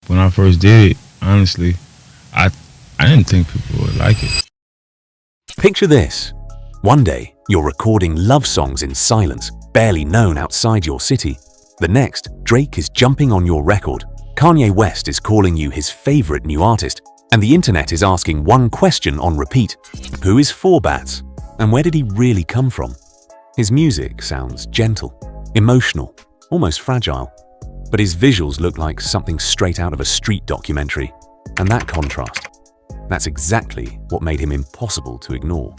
when I first did it, honestly, I I didn't think people would like it. Picture this. One day, you're recording love songs in silence, barely known outside your city. The next, Drake is jumping on your record. Kanye West is calling you his favorite new artist, and the internet is asking one question on repeat. Who is 4Bats? And where did he really come from? His music sounds gentle, emotional, almost fragile. But his visuals look like something straight out of a street documentary. And that contrast, that's exactly what made him impossible to ignore.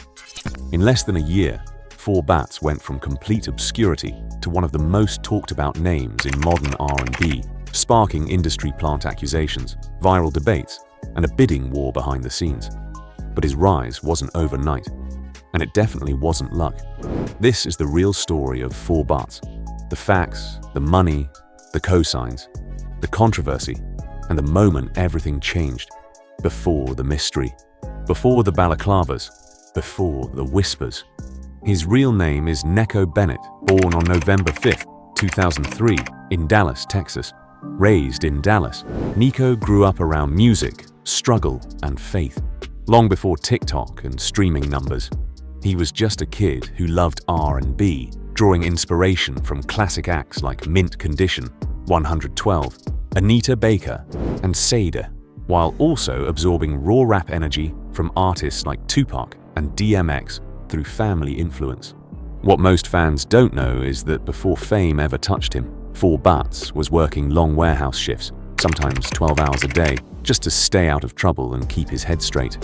In less than a year, 4Bats went from complete obscurity to one of the most talked about names in modern R&B, sparking industry plant accusations, viral debates, and a bidding war behind the scenes. But his rise wasn't overnight, and it definitely wasn't luck. This is the real story of 4Bats. The facts, the money, the cosigns, the controversy, and the moment everything changed. Before the mystery, before the balaclavas, before the whispers. His real name is Neko Bennett, born on November 5, 2003, in Dallas, Texas. Raised in Dallas, Neko grew up around music, struggle, and faith. Long before TikTok and streaming numbers, he was just a kid who loved R&B, drawing inspiration from classic acts like Mint Condition, 112, Anita Baker, and Seda, while also absorbing raw rap energy from artists like Tupac and DMX through family influence. What most fans don't know is that before fame ever touched him, 4Bats was working long warehouse shifts, sometimes 12 hours a day, just to stay out of trouble and keep his head straight.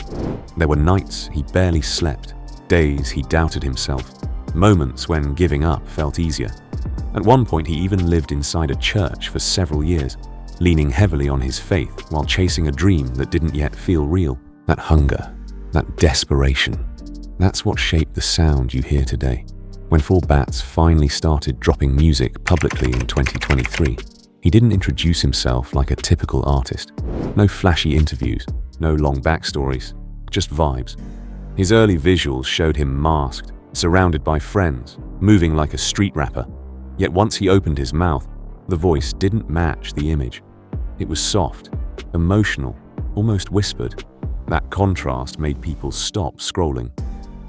There were nights he barely slept, days he doubted himself, moments when giving up felt easier. At one point, he even lived inside a church for several years, leaning heavily on his faith while chasing a dream that didn't yet feel real. That hunger, that desperation, that's what shaped the sound you hear today. When 4Bats finally started dropping music publicly in 2023, he didn't introduce himself like a typical artist. No flashy interviews, no long backstories, just vibes. His early visuals showed him masked, surrounded by friends, moving like a street rapper. Yet once he opened his mouth, the voice didn't match the image. It was soft, emotional, almost whispered. That contrast made people stop scrolling.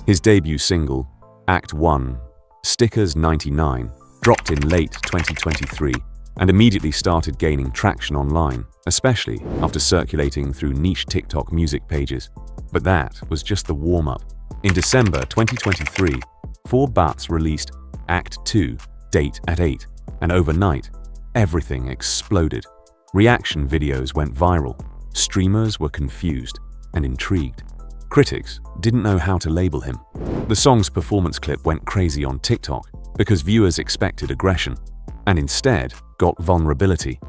His debut single, Act 1, Stickers 99, dropped in late 2023 and immediately started gaining traction online, especially after circulating through niche TikTok music pages. But that was just the warm-up. In December 2023, 4Bats released Act 2, Date at 8, and overnight, everything exploded. Reaction videos went viral, streamers were confused and intrigued. Critics didn't know how to label him. The song's performance clip went crazy on TikTok because viewers expected aggression and instead got vulnerability.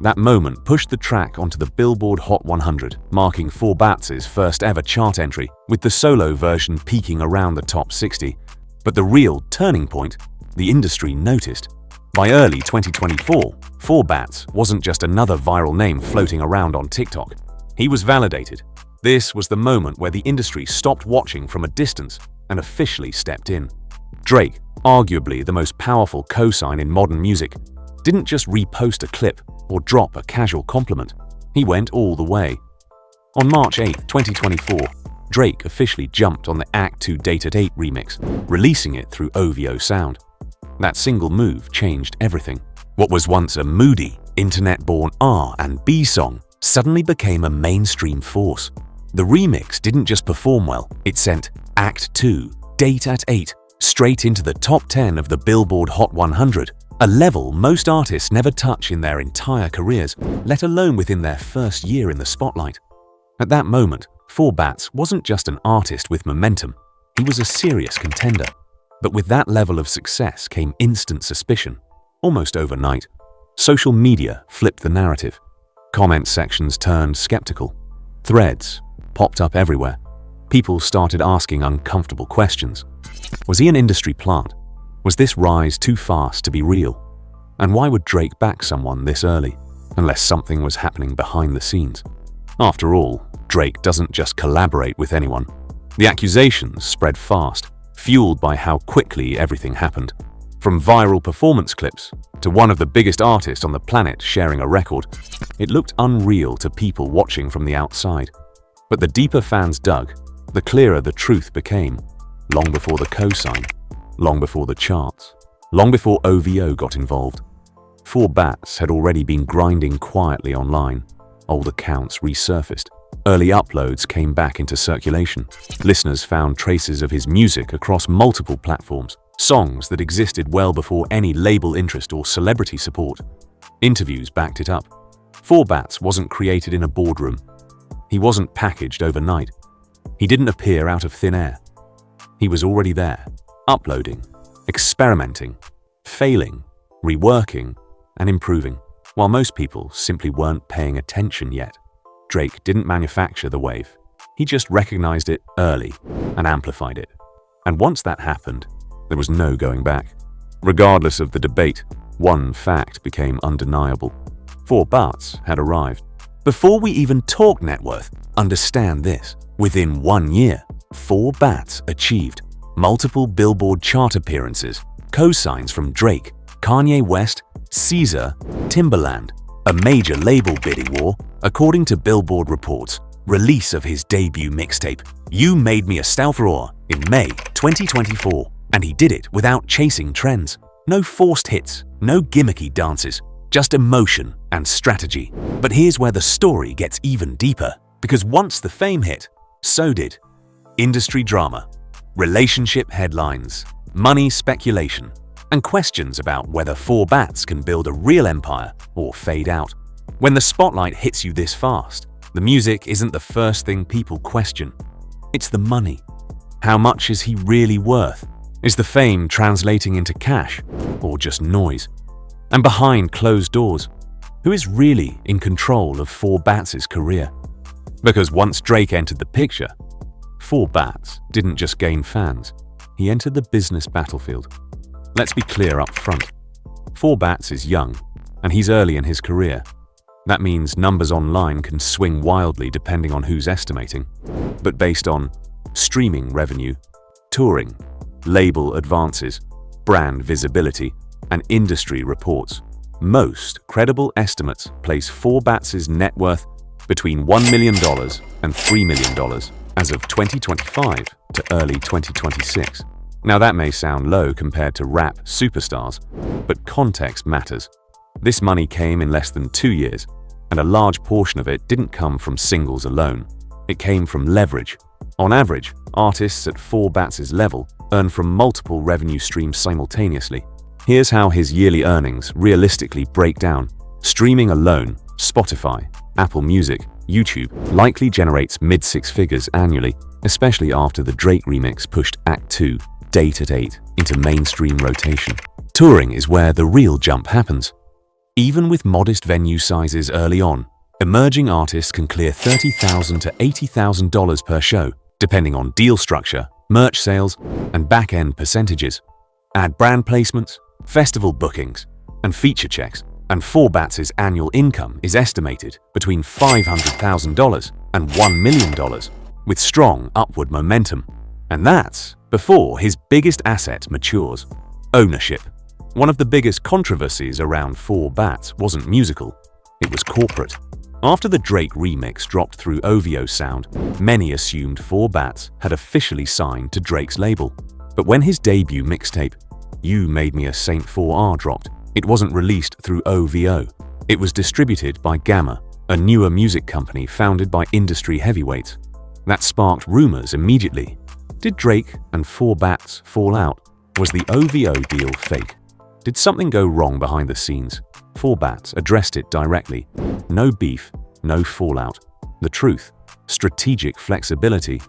That moment pushed the track onto the Billboard Hot 100, marking 4Bats' first ever chart entry, with the solo version peaking around the top 60. But the real turning point, the industry noticed. By early 2024, 4Bats wasn't just another viral name floating around on TikTok. He was validated. This was the moment where the industry stopped watching from a distance and officially stepped in. Drake, arguably the most powerful cosign in modern music, didn't just repost a clip or drop a casual compliment. He went all the way. On March 8, 2024, Drake officially jumped on the Act 2 Date at 8 remix, releasing it through OVO Sound. That single move changed everything. What was once a moody, internet-born R&B song suddenly became a mainstream force. The remix didn't just perform well, it sent Act 2, Date at 8, straight into the top 10 of the Billboard Hot 100, a level most artists never touch in their entire careers, let alone within their first year in the spotlight. At that moment, 4Bats wasn't just an artist with momentum, he was a serious contender. But with that level of success came instant suspicion. Almost overnight, social media flipped the narrative. Comment sections turned skeptical. Threads popped up everywhere. People started asking uncomfortable questions. Was he an industry plant? Was this rise too fast to be real? And why would Drake back someone this early, unless something was happening behind the scenes? After all, Drake doesn't just collaborate with anyone. The accusations spread fast, fueled by how quickly everything happened. From viral performance clips to one of the biggest artists on the planet sharing a record, it looked unreal to people watching from the outside. But the deeper fans dug, the clearer the truth became, long before the cosign, long before the charts, long before OVO got involved. 4Bats had already been grinding quietly online. Old accounts resurfaced. Early uploads came back into circulation. Listeners found traces of his music across multiple platforms, songs that existed well before any label interest or celebrity support. Interviews backed it up. 4Bats wasn't created in a boardroom. He wasn't packaged overnight. He didn't appear out of thin air. He was already there, uploading, experimenting, failing, reworking, and improving, while most people simply weren't paying attention yet. Drake didn't manufacture the wave. He just recognized it early and amplified it. And once that happened, there was no going back. Regardless of the debate, one fact became undeniable. 4Bats had arrived. Before we even talk net worth, understand this. Within 1 year, 4Bats achieved multiple Billboard chart appearances, cosigns from Drake, Kanye West, Caesar, Timbaland, a major label bidding war, according to Billboard reports, release of his debut mixtape, You Made Me a Stealth Roar, in May 2024, and he did it without chasing trends. No forced hits, no gimmicky dances, just emotion and strategy. But here's where the story gets even deeper, because once the fame hit, so did industry drama, relationship headlines, money speculation, and questions about whether 4Bats can build a real empire or fade out. When the spotlight hits you this fast, the music isn't the first thing people question. It's the money. How much is he really worth? Is the fame translating into cash or just noise? And behind closed doors, who is really in control of 4Bats' career? Because once Drake entered the picture, 4Bats didn't just gain fans, he entered the business battlefield. Let's be clear up front. 4Bats is young, and he's early in his career. That means numbers online can swing wildly depending on who's estimating. But based on streaming revenue, touring, label advances, brand visibility, and industry reports, most credible estimates place 4Bats' net worth between $1 million and $3 million as of 2025 to early 2026. Now that may sound low compared to rap superstars, but context matters. This money came in less than 2 years, and a large portion of it didn't come from singles alone. It came from leverage. On average, artists at 4Bats' level earn from multiple revenue streams simultaneously. Here's how his yearly earnings realistically break down. Streaming alone, Spotify, Apple Music, YouTube likely generates mid-six figures annually, especially after the Drake remix pushed Act 2, Date at 8, into mainstream rotation. Touring is where the real jump happens. Even with modest venue sizes early on, emerging artists can clear $30,000 to $80,000 per show, depending on deal structure, merch sales, and back-end percentages. Add brand placements, festival bookings, and feature checks, and 4Bats' annual income is estimated between $500,000 and $1 million, with strong upward momentum. And that's before his biggest asset matures: ownership. One of the biggest controversies around 4Bats wasn't musical, it was corporate. After the Drake remix dropped through OVO Sound, many assumed 4Bats had officially signed to Drake's label. But when his debut mixtape, You Made Me a Saint 4R, dropped, it wasn't released through OVO. It was distributed by Gamma, a newer music company founded by industry heavyweights. That sparked rumors immediately. Did Drake and 4Bats fall out? Was the OVO deal fake? Did something go wrong behind the scenes? 4Bats addressed it directly. No beef, no fallout. The truth: strategic flexibility.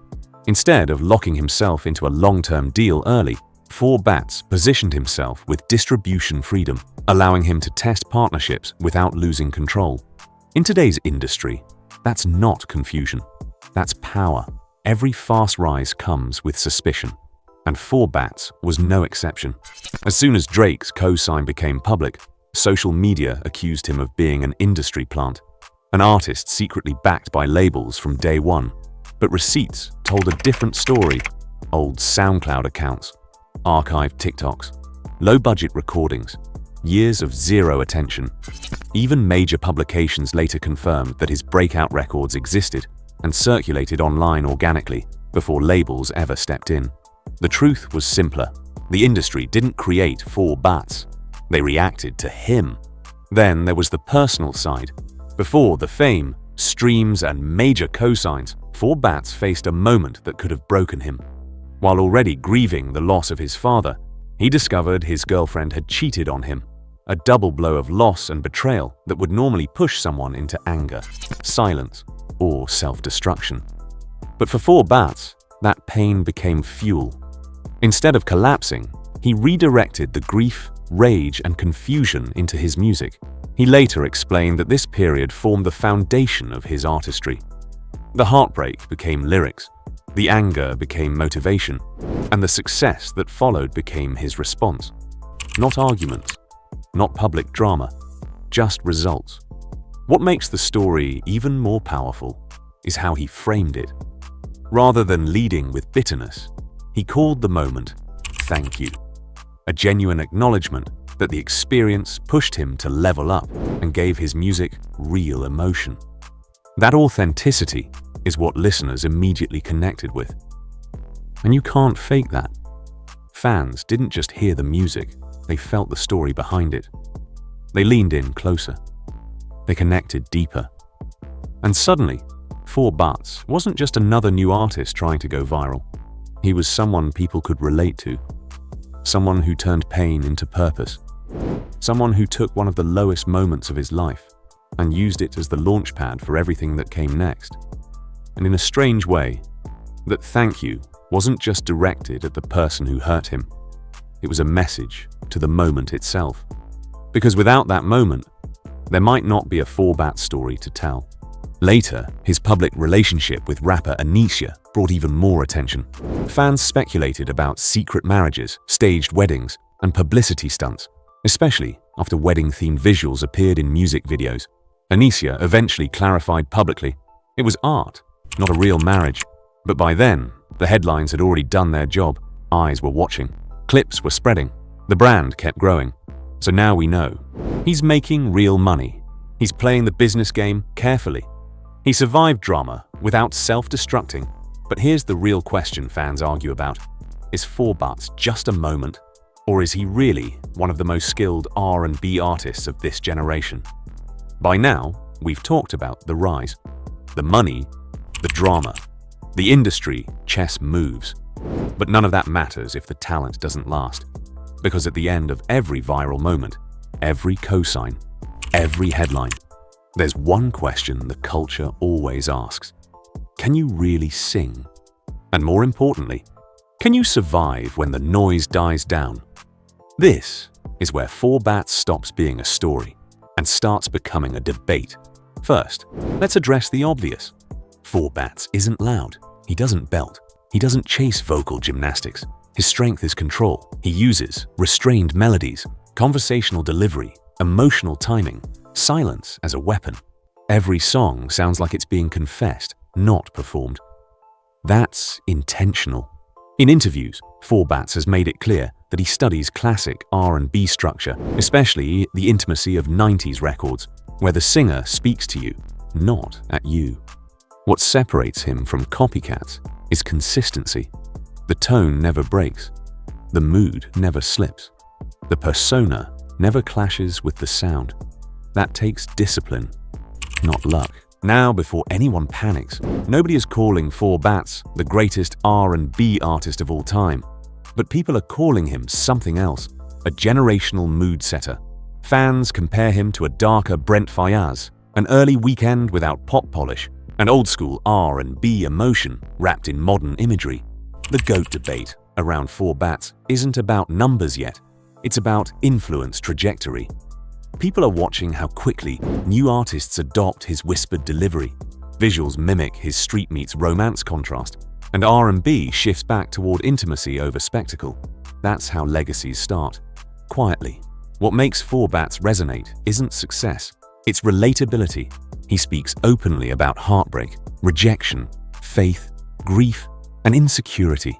Instead of locking himself into a long-term deal early, 4Bats positioned himself with distribution freedom, allowing him to test partnerships without losing control. In today's industry, that's not confusion. That's power. Every fast rise comes with suspicion, and 4Bats was no exception. As soon as Drake's co-sign became public, social media accused him of being an industry plant, an artist secretly backed by labels from day one. But receipts told a different story. Old SoundCloud accounts, archived TikToks, low-budget recordings, years of zero attention. Even major publications later confirmed that his breakout records existed and circulated online organically before labels ever stepped in. The truth was simpler. The industry didn't create 4 Bats. They reacted to him. Then there was the personal side. Before the fame, streams, and major cosigns, 4 Bats faced a moment that could have broken him. While already grieving the loss of his father, he discovered his girlfriend had cheated on him. A double blow of loss and betrayal that would normally push someone into anger, silence, or self-destruction. But for 4 Bats, that pain became fuel. Instead of collapsing, he redirected the grief, rage, and confusion into his music. He later explained that this period formed the foundation of his artistry. The heartbreak became lyrics, the anger became motivation, and the success that followed became his response. Not arguments, not public drama, just results. What makes the story even more powerful is how he framed it. Rather than leading with bitterness, he called the moment "thank you," a genuine acknowledgement that the experience pushed him to level up and gave his music real emotion. That authenticity is what listeners immediately connected with. And you can't fake that. Fans didn't just hear the music, they felt the story behind it. They leaned in closer. They connected deeper. And suddenly, 4 Bats wasn't just another new artist trying to go viral. He was someone people could relate to. Someone who turned pain into purpose. Someone who took one of the lowest moments of his life and used it as the launchpad for everything that came next. And in a strange way, that thank you wasn't just directed at the person who hurt him. It was a message to the moment itself. Because without that moment, there might not be a 4 Bat story to tell. Later, his public relationship with rapper Enigma brought even more attention. Fans speculated about secret marriages, staged weddings, and publicity stunts, especially after wedding-themed visuals appeared in music videos. Enigma eventually clarified publicly it was art, not a real marriage. But by then, the headlines had already done their job. Eyes were watching. Clips were spreading. The brand kept growing. So now we know. He's making real money. He's playing the business game carefully. He survived drama without self-destructing. But here's the real question fans argue about. Is 4 Bats just a moment? Or is he really one of the most skilled R&B artists of this generation? By now, we've talked about the rise, the money, the drama, the industry chess moves. But none of that matters if the talent doesn't last. Because at the end of every viral moment, every cosign, every headline, there's one question the culture always asks. Can you really sing? And more importantly, can you survive when the noise dies down? This is where 4 Bats stops being a story and starts becoming a debate. First, let's address the obvious. 4 Bats isn't loud. He doesn't belt. He doesn't chase vocal gymnastics. His strength is control. He uses restrained melodies, conversational delivery, emotional timing, silence as a weapon. Every song sounds like it's being confessed, not performed. That's intentional. In interviews, 4 Bats has made it clear that he studies classic R&B structure, especially the intimacy of 90s records, where the singer speaks to you, not at you. What separates him from copycats is consistency. The tone never breaks. The mood never slips. The persona never clashes with the sound. That takes discipline, not luck. Now, before anyone panics, nobody is calling 4 Bats the greatest R&B artist of all time. But people are calling him something else, a generational mood setter. Fans compare him to a darker Brent Faiyaz, an early Weeknd without pop polish, an old-school R&B emotion wrapped in modern imagery. The GOAT debate around 4 Bats isn't about numbers yet. It's about influence trajectory. People are watching how quickly new artists adopt his whispered delivery. Visuals mimic his street meets romance contrast, and R&B shifts back toward intimacy over spectacle. That's how legacies start. Quietly. What makes 4 Bats resonate isn't success, it's relatability. He speaks openly about heartbreak, rejection, faith, grief, and insecurity.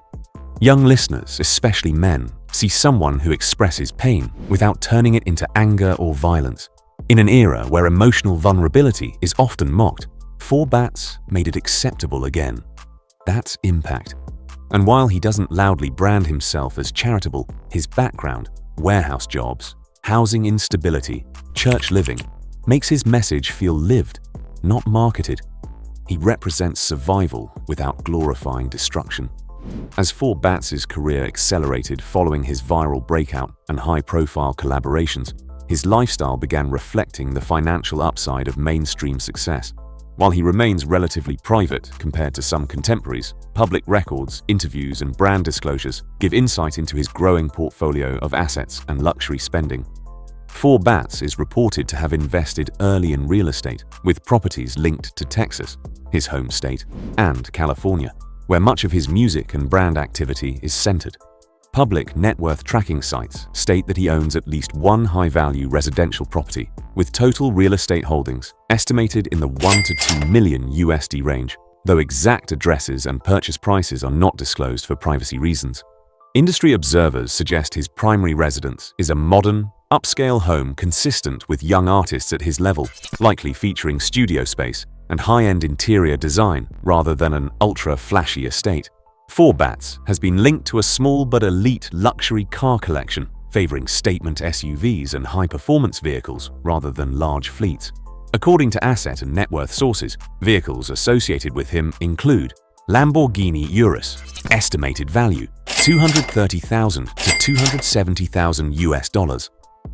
Young listeners, especially men, see someone who expresses pain without turning it into anger or violence. In an era where emotional vulnerability is often mocked, 4Bats made it acceptable again. That's impact. And while he doesn't loudly brand himself as charitable, his background, warehouse jobs, housing instability, church living, makes his message feel lived, not marketed. He represents survival without glorifying destruction. As 4Bats' career accelerated following his viral breakout and high-profile collaborations, his lifestyle began reflecting the financial upside of mainstream success. While he remains relatively private compared to some contemporaries, public records, interviews, and brand disclosures give insight into his growing portfolio of assets and luxury spending. 4Bats is reported to have invested early in real estate, with properties linked to Texas, his home state, and California, where much of his music and brand activity is centered. Public net worth tracking sites state that he owns at least one high-value residential property, with total real estate holdings estimated in the 1 to 2 million USD range, though exact addresses and purchase prices are not disclosed for privacy reasons. Industry observers suggest his primary residence is a modern, upscale home consistent with young artists at his level, likely featuring studio space and high-end interior design rather than an ultra-flashy estate. 4Bats has been linked to a small but elite luxury car collection, favoring statement SUVs and high-performance vehicles rather than large fleets. According to asset and net worth sources, vehicles associated with him include Lamborghini Urus, estimated value $230,000 to $270,000 US,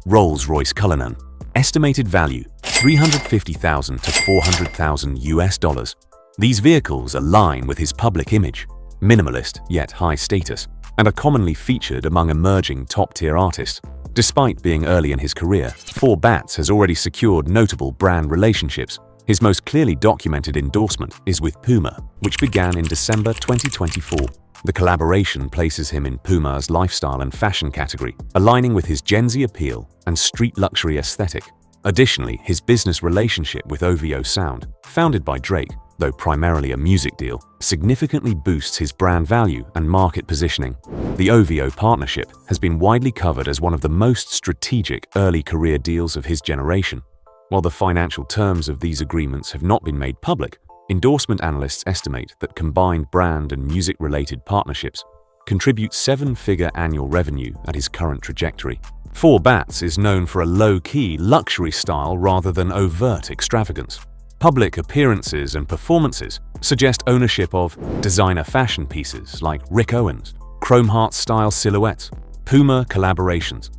Rolls-Royce Cullinan, estimated value $350,000 to $400,000 US. These vehicles align with his public image, minimalist yet high status, and are commonly featured among emerging top-tier artists. Despite being early in his career, 4Bats has already secured notable brand relationships. His most clearly documented endorsement is with Puma, which began in December 2024. The collaboration places him in Puma's lifestyle and fashion category, aligning with his Gen Z appeal and street luxury aesthetic. Additionally, his business relationship with OVO Sound, founded by Drake, though primarily a music deal, significantly boosts his brand value and market positioning. The OVO partnership has been widely covered as one of the most strategic early career deals of his generation. While the financial terms of these agreements have not been made public, endorsement analysts estimate that combined brand and music-related partnerships contribute seven-figure annual revenue at his current trajectory. 4Bats is known for a low-key luxury style rather than overt extravagance. Public appearances and performances suggest ownership of designer fashion pieces like Rick Owens, Chrome Heart-style silhouettes, Puma collaborations.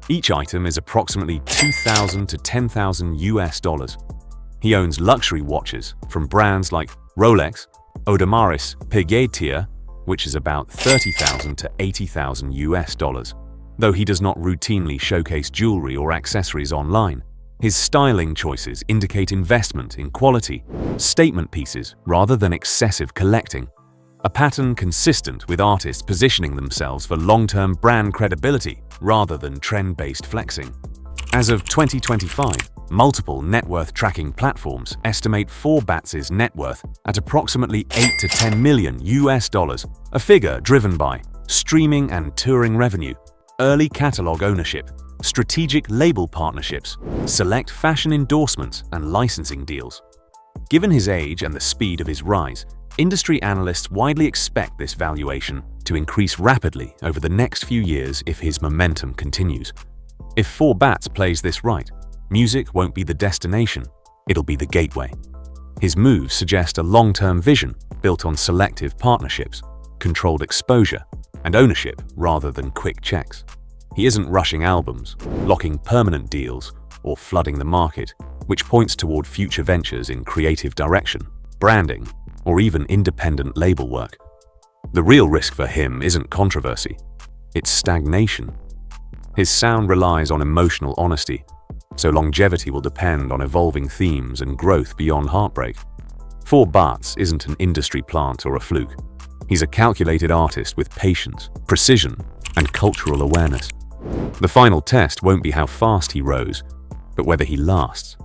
Each item is approximately $2,000 to $10,000 US. He owns luxury watches from brands like Rolex, Audemars Piguet, which is about $30,000 to $80,000 US. Though he does not routinely showcase jewelry or accessories online, his styling choices indicate investment in quality, statement pieces rather than excessive collecting, a pattern consistent with artists positioning themselves for long-term brand credibility rather than trend-based flexing. As of 2025, multiple net worth tracking platforms estimate 4Bats' net worth at approximately 8 to 10 million US dollars, a figure driven by streaming and touring revenue, early catalog ownership, strategic label partnerships, select fashion endorsements, and licensing deals. Given his age and the speed of his rise, industry analysts widely expect this valuation to increase rapidly over the next few years if his momentum continues. If 4Bats plays this right, music won't be the destination, it'll be the gateway. His moves suggest a long-term vision built on selective partnerships, controlled exposure, and ownership rather than quick checks. He isn't rushing albums, locking permanent deals, or flooding the market, which points toward future ventures in creative direction, branding, or even independent label work. The real risk for him isn't controversy, it's stagnation. His sound relies on emotional honesty, so longevity will depend on evolving themes and growth beyond heartbreak. 4Bats isn't an industry plant or a fluke. He's a calculated artist with patience, precision, and cultural awareness. The final test won't be how fast he rose, but whether he lasts.